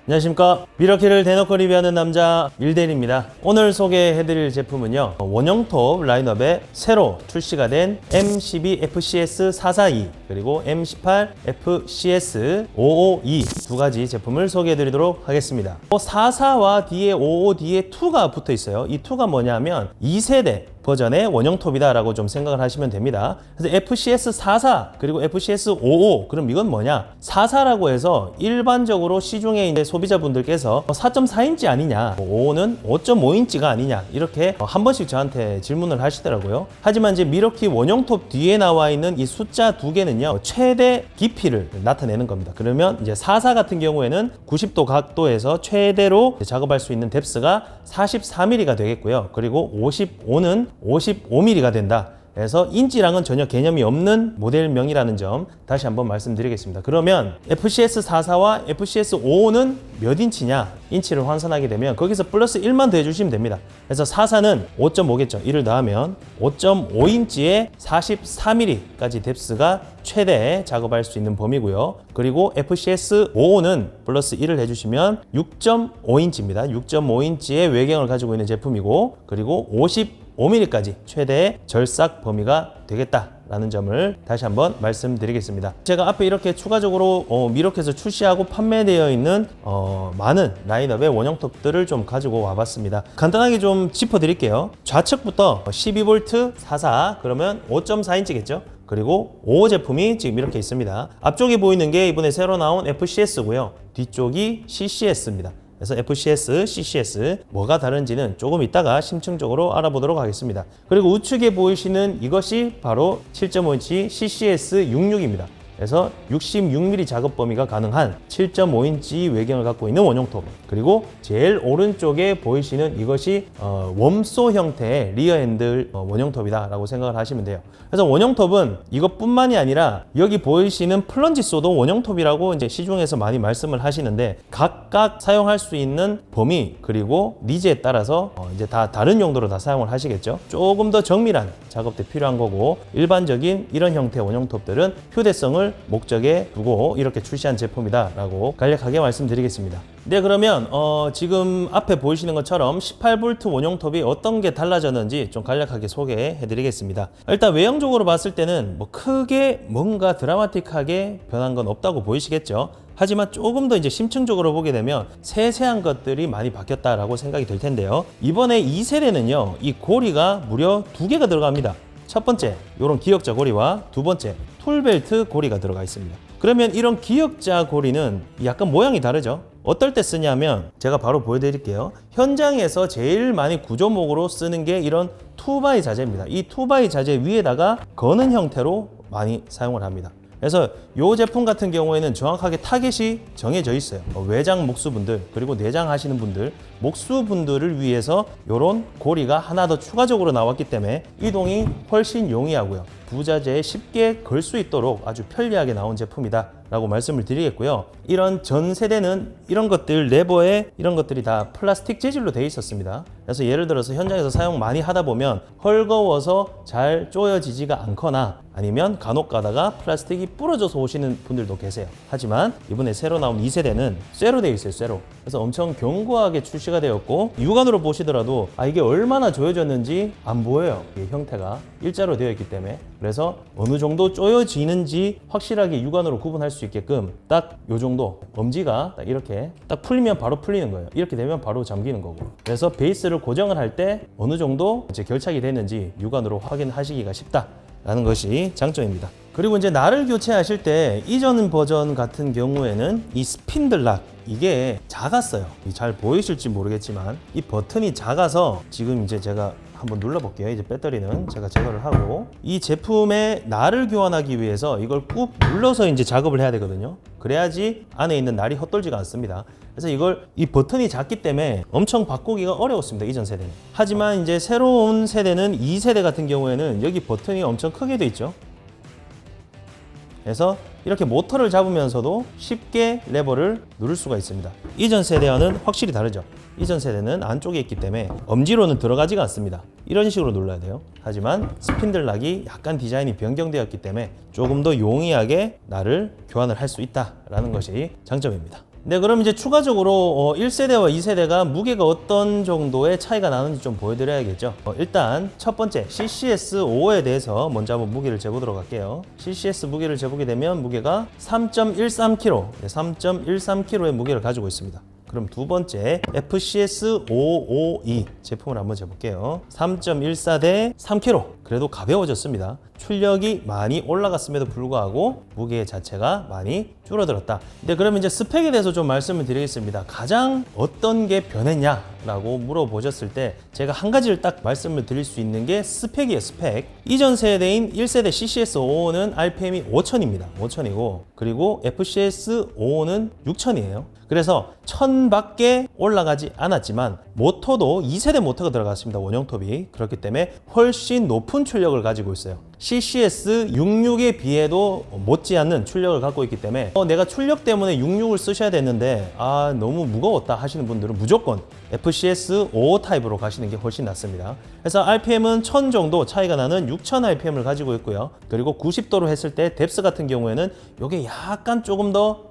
안녕하십니까. 미러키를 대놓고 리뷰하는 남자 밀대리입니다. 오늘 소개해드릴 제품은요, 원형톱 라인업에 새로 출시가 된 M12FCS442 그리고 M18FCS552 두 가지 제품을 소개해드리도록 하겠습니다. 44와 뒤에 55 뒤에 2가 붙어 있어요. 이 2가 뭐냐면 2세대 버전의 원형톱이다 라고 좀 생각을 하시면 됩니다. 그래서 FCS44 그리고 FCS55, 그럼 이건 뭐냐? 44라고 해서 일반적으로 시중에 이제 소비자분들께서 4.4인치 아니냐, 55는 5.5인치가 아니냐, 이렇게 한 번씩 저한테 질문을 하시더라고요. 하지만 이제 미러키 원형톱 뒤에 나와 있는 이 숫자 두 개는요, 최대 깊이를 나타내는 겁니다. 그러면 이제 44 같은 경우에는 90도 각도에서 최대로 작업할 수 있는 뎁스가 44mm가 되겠고요. 그리고 55는 55mm가 된다. 그래서 인치랑은 전혀 개념이 없는 모델명이라는 점 다시 한번 말씀드리겠습니다. 그러면 FCS44와 FCS55는 몇 인치냐? 인치를 환산하게 되면 거기서 플러스 1만 더 해주시면 됩니다. 그래서 44는 5.5겠죠. 1을 더하면 5.5인치에 44mm까지 뎁스가 최대 작업할 수 있는 범위고요. 그리고 FCS55는 플러스 1을 해주시면 6.5인치입니다. 6.5인치의 외경을 가지고 있는 제품이고, 그리고 55mm까지 최대의 절삭 범위가 되겠다라는 점을 다시 한번 말씀드리겠습니다. 제가 앞에 이렇게 추가적으로 미러키에서 출시하고 판매되어 있는 많은 라인업의 원형톱들을 좀 가지고 와봤습니다. 간단하게 좀 짚어드릴게요. 좌측부터 12V 44, 그러면 5.4인치겠죠? 그리고 55 제품이 지금 이렇게 있습니다. 앞쪽에 보이는 게 이번에 새로 나온 FCS고요. 뒤쪽이 CCS입니다. 그래서 FCS, CCS 뭐가 다른지는 조금 이따가 심층적으로 알아보도록 하겠습니다. 그리고 우측에 보이시는 이것이 바로 7.5인치 CCS 66입니다. 그래서 66mm 작업 범위가 가능한 7.5인치 외경을 갖고 있는 원형톱. 그리고 제일 오른쪽에 보이시는 이것이 웜소 형태의 리어 핸들 원형톱이다 라고 생각을 하시면 돼요. 그래서 원형톱은 이것뿐만이 아니라 여기 보이시는 플런지소도 원형톱이라고 이제 시중에서 많이 말씀을 하시는데, 각각 사용할 수 있는 범위 그리고 니즈에 따라서 이제 다 다른 용도로 다 사용을 하시겠죠. 조금 더 정밀한 작업도 필요한 거고, 일반적인 이런 형태의 원형톱들은 휴대성을 목적에 두고 이렇게 출시한 제품이다 라고 간략하게 말씀드리겠습니다. 네, 그러면 지금 앞에 보이시는 것처럼 18V 원형톱이 어떤 게 달라졌는지 좀 간략하게 소개해 드리겠습니다. 일단 외형적으로 봤을 때는 뭐 크게 뭔가 드라마틱하게 변한 건 없다고 보이시겠죠. 하지만 조금 더 이제 심층적으로 보게 되면 세세한 것들이 많이 바뀌었다라고 생각이 될 텐데요. 이번에 2세대는요, 이 고리가 무려 2개가 들어갑니다. 첫 번째, 이런 기역자 고리와 두 번째, 툴벨트 고리가 들어가 있습니다. 그러면 이런 기역자 고리는 약간 모양이 다르죠? 어떨 때 쓰냐면 제가 바로 보여드릴게요. 현장에서 제일 많이 구조목으로 쓰는 게 이런 2바이 자재입니다. 이 2바이 자재 위에다가 거는 형태로 많이 사용을 합니다. 그래서 이 제품 같은 경우에는 정확하게 타겟이 정해져 있어요. 외장 목수분들 그리고 내장 하시는 분들, 목수분들을 위해서 이런 고리가 하나 더 추가적으로 나왔기 때문에 이동이 훨씬 용이하고요. 부자재에 쉽게 걸 수 있도록 아주 편리하게 나온 제품이다 라고 말씀을 드리겠고요. 이런 전 세대는 이런 것들, 레버에 이런 것들이 다 플라스틱 재질로 되어 있었습니다. 그래서 예를 들어서 현장에서 사용 많이 하다 보면 헐거워서 잘 조여지지가 않거나 아니면 간혹 가다가 플라스틱이 부러져서 오시는 분들도 계세요. 하지만 이번에 새로 나온 2세대는 쇠로 되어 있어요. 쇠로. 그래서 엄청 견고하게 출시가 되었고, 육안으로 보시더라도 이게 얼마나 조여졌는지 안 보여요. 이 형태가 일자로 되어 있기 때문에. 그래서 어느 정도 조여지는지 확실하게 육안으로 구분할 수 있게끔 딱 요 정도 엄지가 딱 이렇게 딱 풀리면 바로 풀리는 거예요. 이렇게 되면 바로 잠기는 거고. 그래서 베이스를 고정을 할 때 어느 정도 이제 결착이 됐는지 육안으로 확인하시기가 쉽다라는 것이 장점입니다. 그리고 이제 날을 교체하실 때 이전 버전 같은 경우에는 이 스핀들락 이게 작았어요. 잘 보이실지 모르겠지만 이 버튼이 작아서 지금 이제 제가 한번 눌러볼게요. 이제 배터리는 제가 제거를 하고, 이 제품의 날을 교환하기 위해서 이걸 꾹 눌러서 이제 작업을 해야 되거든요. 그래야지 안에 있는 날이 헛돌지가 않습니다. 그래서 이 버튼이 작기 때문에 엄청 바꾸기가 어려웠습니다. 이전 세대는. 하지만 이제 새로운 세대는 2세대 같은 경우에는 여기 버튼이 엄청 크게 돼 있죠. 그래서 이렇게 모터를 잡으면서도 쉽게 레버를 누를 수가 있습니다. 이전 세대와는 확실히 다르죠. 이전 세대는 안쪽에 있기 때문에 엄지로는 들어가지가 않습니다. 이런 식으로 눌러야 돼요. 하지만 스핀들락이 약간 디자인이 변경되었기 때문에 조금 더 용이하게 날을 교환을 할 수 있다라는 것이 장점입니다. 네, 그럼 이제 추가적으로 1세대와 2세대가 무게가 어떤 정도의 차이가 나는지 좀 보여드려야겠죠. 일단 첫 번째 CCS55에 대해서 먼저 한번 무게를 재보도록 할게요. CCS 무게를 재보게 되면 무게가 3.13kg, 3.13kg의 무게를 가지고 있습니다. 그럼 두 번째 FCS552 제품을 한번 재볼게요. 3.14 대 3kg. 그래도 가벼워졌습니다. 출력이 많이 올라갔음에도 불구하고 무게 자체가 많이 줄어들었다. 네, 그러면 이제 스펙에 대해서 좀 말씀을 드리겠습니다. 가장 어떤 게 변했냐라고 물어보셨을 때 제가 한 가지를 딱 말씀을 드릴 수 있는 게 스펙이에요. 스펙. 이전 세대인 1세대 CCS55는 RPM이 5000입니다. 5000이고 그리고 FCS55는 6000이에요. 그래서 1000밖에 올라가지 않았지만 모터도 2세대 모터가 들어갔습니다. 원형톱이. 그렇기 때문에 훨씬 높은 출력을 가지고 있어요. CCS66에 비해도 못지않는 출력을 갖고 있기 때문에 내가 출력 때문에 66을 쓰셔야 됐는데 너무 무거웠다 하시는 분들은 무조건 FCS55 타입으로 가시는 게 훨씬 낫습니다. 그래서 RPM은 1000 정도 차이가 나는 6000 RPM을 가지고 있고요. 그리고 90도로 했을 때 뎁스 같은 경우에는 이게 약간 조금 더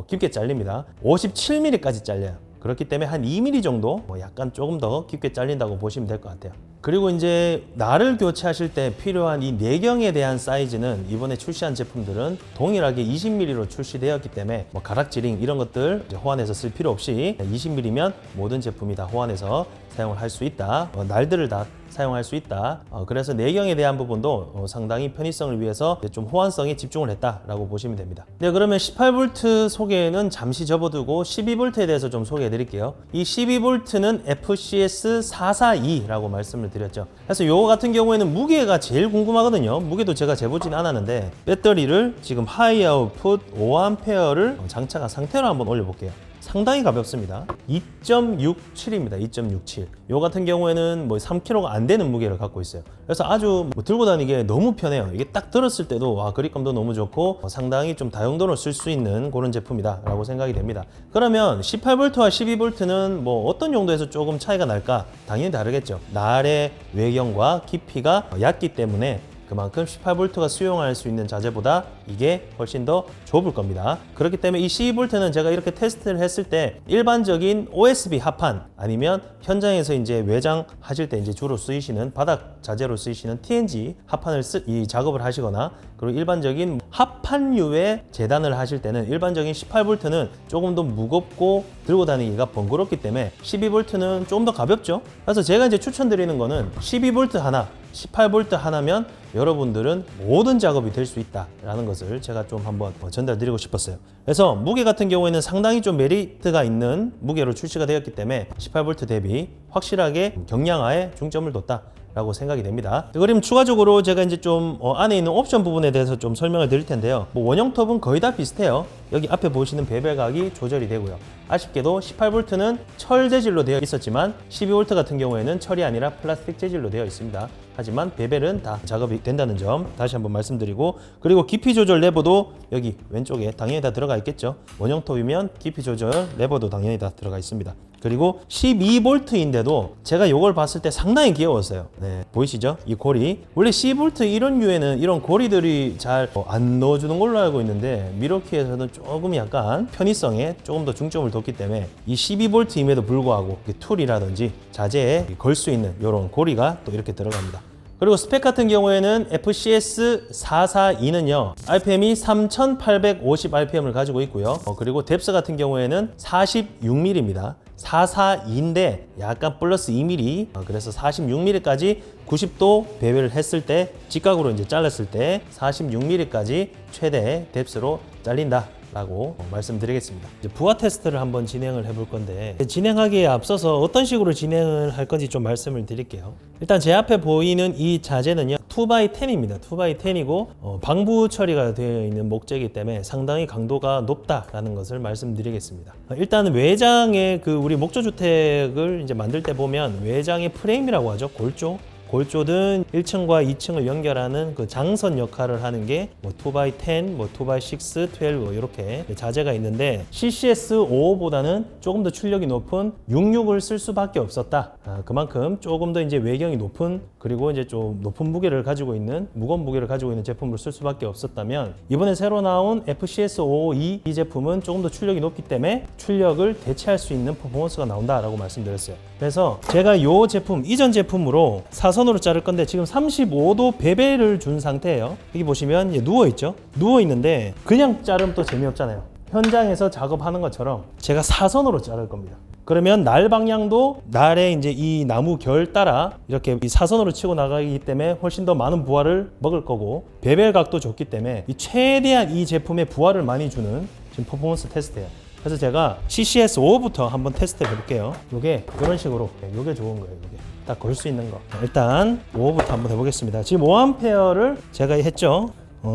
깊게 잘립니다. 57mm까지 잘려요. 그렇기 때문에 한 2mm 정도 약간 조금 더 깊게 잘린다고 보시면 될 것 같아요. 그리고 이제 날을 교체하실 때 필요한 이 내경에 대한 사이즈는 이번에 출시한 제품들은 동일하게 20mm로 출시되었기 때문에 가락지링 이런 것들 호환해서 쓸 필요 없이 20mm면 모든 제품이 다 호환해서 사용을 할 수 있다. 날들을 다 사용할 수 있다. 그래서 내경에 대한 부분도 상당히 편의성을 위해서 좀 호환성에 집중을 했다라고 보시면 됩니다. 네, 그러면 18V 소개는 잠시 접어두고 12V에 대해서 좀 소개해 드릴게요. 이 12V는 FCS442라고 말씀을 드렸죠. 그래서 요거 같은 경우에는 무게가 제일 궁금하거든요. 무게도 제가 재보진 않았는데 배터리를 지금 하이 아웃풋 5A를 장착한 상태로 한번 올려볼게요. 상당히 가볍습니다. 2.67입니다. 2.67. 요 같은 경우에는 3kg가 안 되는 무게를 갖고 있어요. 그래서 아주 들고 다니기에 너무 편해요. 이게 딱 들었을 때도 그립감도 너무 좋고 상당히 좀 다용도로 쓸 수 있는 그런 제품이다 라고 생각이 됩니다. 그러면 18V와 12V는 어떤 용도에서 조금 차이가 날까? 당연히 다르겠죠. 날의 외경과 깊이가 얕기 때문에 그만큼 18V가 수용할 수 있는 자재보다 이게 훨씬 더 좁을 겁니다. 그렇기 때문에 이 12V는 제가 이렇게 테스트를 했을 때 일반적인 OSB 합판 아니면 현장에서 이제 외장 하실 때 이제 주로 쓰이시는 바닥 자재로 쓰이시는 TNG 합판을 이 작업을 하시거나 그리고 일반적인 합판류의 재단을 하실 때는 일반적인 18V는 조금 더 무겁고 들고 다니기가 번거롭기 때문에 12V는 조금 더 가볍죠. 그래서 제가 이제 추천드리는 거는 12V 하나 18V 하나면 여러분들은 모든 작업이 될 수 있다라는 것을 제가 좀 한번 전달드리고 싶었어요. 그래서 무게 같은 경우에는 상당히 좀 메리트가 있는 무게로 출시가 되었기 때문에 18V 대비 확실하게 경량화에 중점을 뒀다 라고 생각이 됩니다. 그럼 추가적으로 제가 이제 좀 안에 있는 옵션 부분에 대해서 좀 설명을 드릴 텐데요. 원형 톱은 거의 다 비슷해요. 여기 앞에 보시는 베벨각이 조절이 되고요. 아쉽게도 18V는 철 재질로 되어 있었지만 12V 같은 경우에는 철이 아니라 플라스틱 재질로 되어 있습니다. 하지만 베벨은 다 작업이 된다는 점 다시 한번 말씀드리고, 그리고 깊이 조절 레버도 여기 왼쪽에 당연히 다 들어가 있겠죠. 원형 톱이면 깊이 조절 레버도 당연히 다 들어가 있습니다. 그리고 12V인데도 제가 이걸 봤을 때 상당히 귀여웠어요. 네, 보이시죠? 이 고리. 원래 12V 이런 류에는 이런 고리들이 잘 안 넣어주는 걸로 알고 있는데 미러키에서는 조금 약간 편의성에 조금 더 중점을 뒀기 때문에 이 12V임에도 불구하고 툴이라든지 자재에 걸 수 있는 이런 고리가 또 이렇게 들어갑니다. 그리고 스펙 같은 경우에는 FCS442는요 RPM이 3850rpm을 가지고 있고요. 그리고 뎁스 같은 경우에는 46mm입니다 442인데 약간 플러스 2mm, 그래서 46mm까지 90도 배열을 했을 때 직각으로 이제 잘랐을 때 46mm까지 최대 뎁스로 잘린다 라고 말씀드리겠습니다. 이제 부하 테스트를 한번 진행을 해볼 건데, 진행하기에 앞서서 어떤 식으로 진행을 할 건지 좀 말씀을 드릴게요. 일단 제 앞에 보이는 이 자재는요 2x10입니다 2x10이고 방부 처리가 되어 있는 목재이기 때문에 상당히 강도가 높다라는 것을 말씀드리겠습니다. 일단 외장의 우리 목조주택을 이제 만들 때 보면 외장의 프레임이라고 하죠. 골조 골조든 1층과 2층을 연결하는 그 장선 역할을 하는 게 뭐 2x10, 뭐 2x6, 12 이렇게 자재가 있는데 CCS55보다는 조금 더 출력이 높은 66을 쓸 수밖에 없었다. 그만큼 조금 더 이제 외경이 높은 그리고 이제 좀 높은 무게를 가지고 있는 무거운 무게를 가지고 있는 제품을 쓸 수밖에 없었다면 이번에 새로 나온 FCS552 이 제품은 조금 더 출력이 높기 때문에 출력을 대체할 수 있는 퍼포먼스가 나온다라고 말씀드렸어요. 그래서 제가 이 제품 이전 제품으로 사선으로 자를 건데 지금 35도 베벨을 준 상태예요. 여기 보시면 누워 있죠. 누워 있는데 그냥 자르면 또 재미없잖아요. 현장에서 작업하는 것처럼 제가 사선으로 자를 겁니다. 그러면 날 방향도 날의 이제 이 나무 결 따라 이렇게 이 사선으로 치고 나가기 때문에 훨씬 더 많은 부하를 먹을 거고 베벨 각도 좋기 때문에 최대한 이 제품에 부하를 많이 주는 지금 퍼포먼스 테스트예요. 그래서 제가 CCS5부터 한번 테스트 해볼게요. 요게 이런 식으로 요게 좋은 거예요. 요게 딱 걸 수 있는 거. 일단 5부터 한번 해보겠습니다. 지금 5A를 제가 했죠.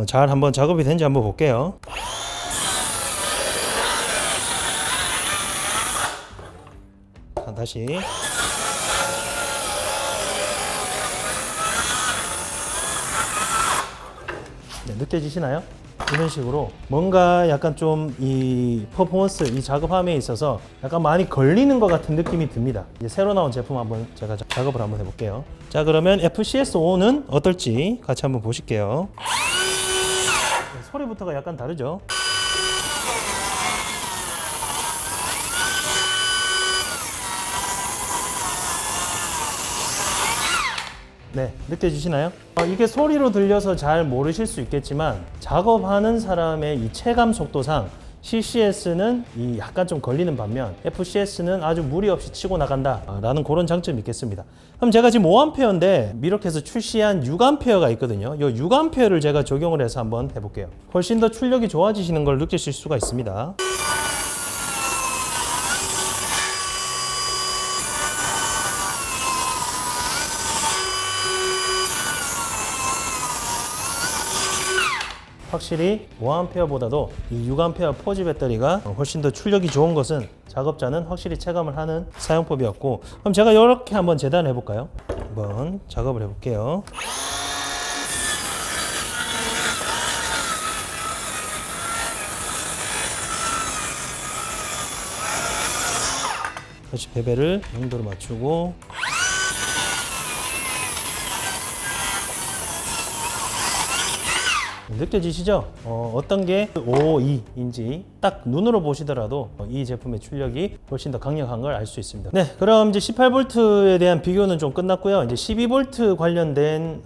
잘 한번 작업이 된지 한번 볼게요. 다시 네, 느껴지시나요? 이런 식으로 뭔가 약간 좀 이 퍼포먼스 이 작업함에 있어서 약간 많이 걸리는 것 같은 느낌이 듭니다. 이제 새로 나온 제품 한번 제가 작업을 한번 해볼게요. 자, 그러면 FCS5는 어떨지 같이 한번 보실게요. 소리부터가 약간 다르죠? 네, 느껴지시나요? 이게 소리로 들려서 잘 모르실 수 있겠지만 작업하는 사람의 이 체감 속도상 CCS는 이 약간 좀 걸리는 반면 FCS는 아주 무리 없이 치고 나간다 라는 그런 장점이 있겠습니다. 그럼 제가 지금 5A인데 미러키에서 출시한 6A가 있거든요. 이 6A를 제가 적용을 해서 한번 해볼게요. 훨씬 더 출력이 좋아지시는 걸 느끼실 수가 있습니다. 확실히 5A보다도 이 6A 포지 배터리가 훨씬 더 출력이 좋은 것은 작업자는 확실히 체감을 하는 사용법이었고, 그럼 제가 이렇게 한번 재단해 볼까요? 한번 작업을 해 볼게요. 다시 베벨을 용도로 맞추고 느껴지시죠? 어떤 게 552인지 딱 눈으로 보시더라도 이 제품의 출력이 훨씬 더 강력한 걸 알 수 있습니다. 네, 그럼 이제 18V에 대한 비교는 좀 끝났고요. 이제 12V 관련된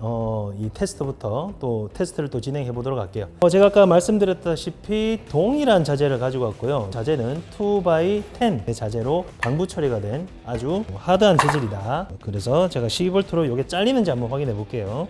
이 테스트부터 또 테스트를 또 진행해 보도록 할게요. 제가 아까 말씀드렸다시피 동일한 자재를 가지고 왔고요. 자재는 2x10의 자재로 방부 처리가 된 아주 하드한 재질이다. 그래서 제가 12V로 이게 잘리는지 한번 확인해 볼게요.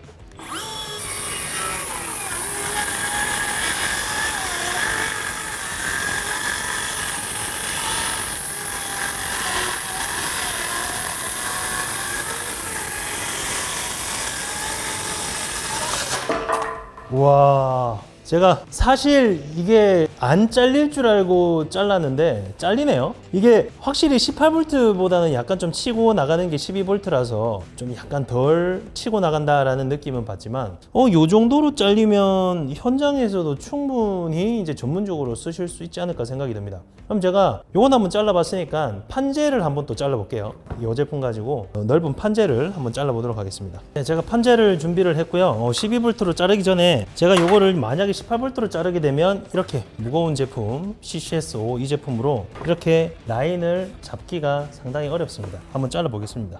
와, 제가 사실 이게 안 잘릴 줄 알고 잘랐는데 잘리네요. 이게 확실히 18V보다는 약간 좀 치고 나가는 게 12V라서 좀 약간 덜 치고 나간다라는 느낌은 받지만 요 정도로 잘리면 현장에서도 충분히 이제 전문적으로 쓰실 수 있지 않을까 생각이 듭니다. 그럼 제가 요건 한번 잘라봤으니까 판재를 한번 또 잘라볼게요. 이 제품 가지고 넓은 판재를 한번 잘라보도록 하겠습니다. 네, 제가 판재를 준비를 했고요. 12V로 자르기 전에 제가 요거를 만약에 18V로 자르게 되면 이렇게 무거운 제품 CCS5 이 제품으로 이렇게 라인을 잡기가 상당히 어렵습니다. 한번 잘라 보겠습니다.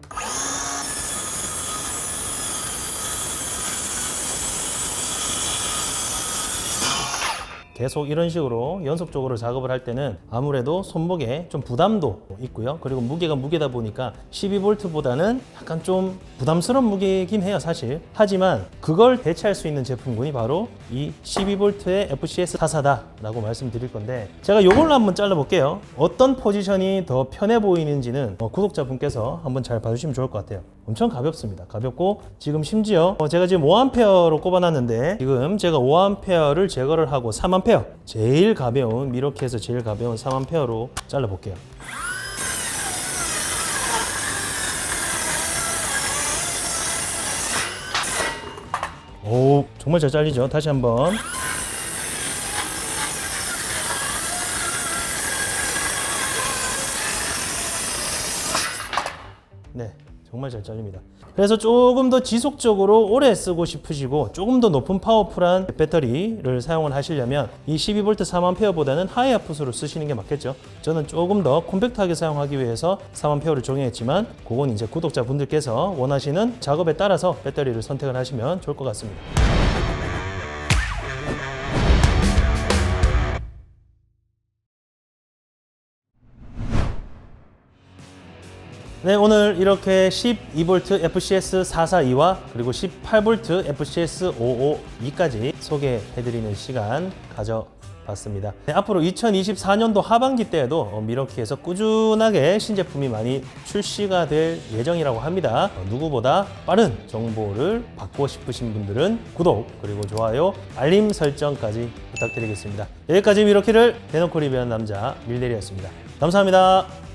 계속 이런 식으로 연속적으로 작업을 할 때는 아무래도 손목에 좀 부담도 있고요. 그리고 무게가 무게다 보니까 12V보다는 약간 좀 부담스러운 무게이긴 해요, 사실. 하지만 그걸 대체할 수 있는 제품군이 바로 이 12V의 FCS44다라고 말씀드릴 건데, 제가 이걸로 한번 잘라볼게요. 어떤 포지션이 더 편해 보이는지는 구독자분께서 한번 잘 봐주시면 좋을 것 같아요. 엄청 가볍습니다. 가볍고 지금 심지어 제가 지금 5A로 꼽아놨는데 지금 제가 5A를 제거를 하고 3A 제일 가벼운 미러키에서 제일 가벼운 3A로 잘라볼게요. 오, 정말 잘 잘리죠. 다시 한번. 네, 정말 잘 잘립니다. 그래서 조금 더 지속적으로 오래 쓰고 싶으시고 조금 더 높은 파워풀한 배터리를 사용을 하시려면 이 12V 4A보다는 하이아풋으로 쓰시는 게 맞겠죠. 저는 조금 더 콤팩트하게 사용하기 위해서 4A를 적용했지만 그건 이제 구독자분들께서 원하시는 작업에 따라서 배터리를 선택을 하시면 좋을 것 같습니다. 네, 오늘 이렇게 12V FCS 442와 그리고 18V FCS 552까지 소개해드리는 시간 가져봤습니다. 네, 앞으로 2024년도 하반기 때에도 미러키에서 꾸준하게 신제품이 많이 출시가 될 예정이라고 합니다. 누구보다 빠른 정보를 받고 싶으신 분들은 구독 그리고 좋아요, 알림 설정까지 부탁드리겠습니다. 여기까지 미러키를 대놓고 리뷰하는 남자 밀대리였습니다. 감사합니다.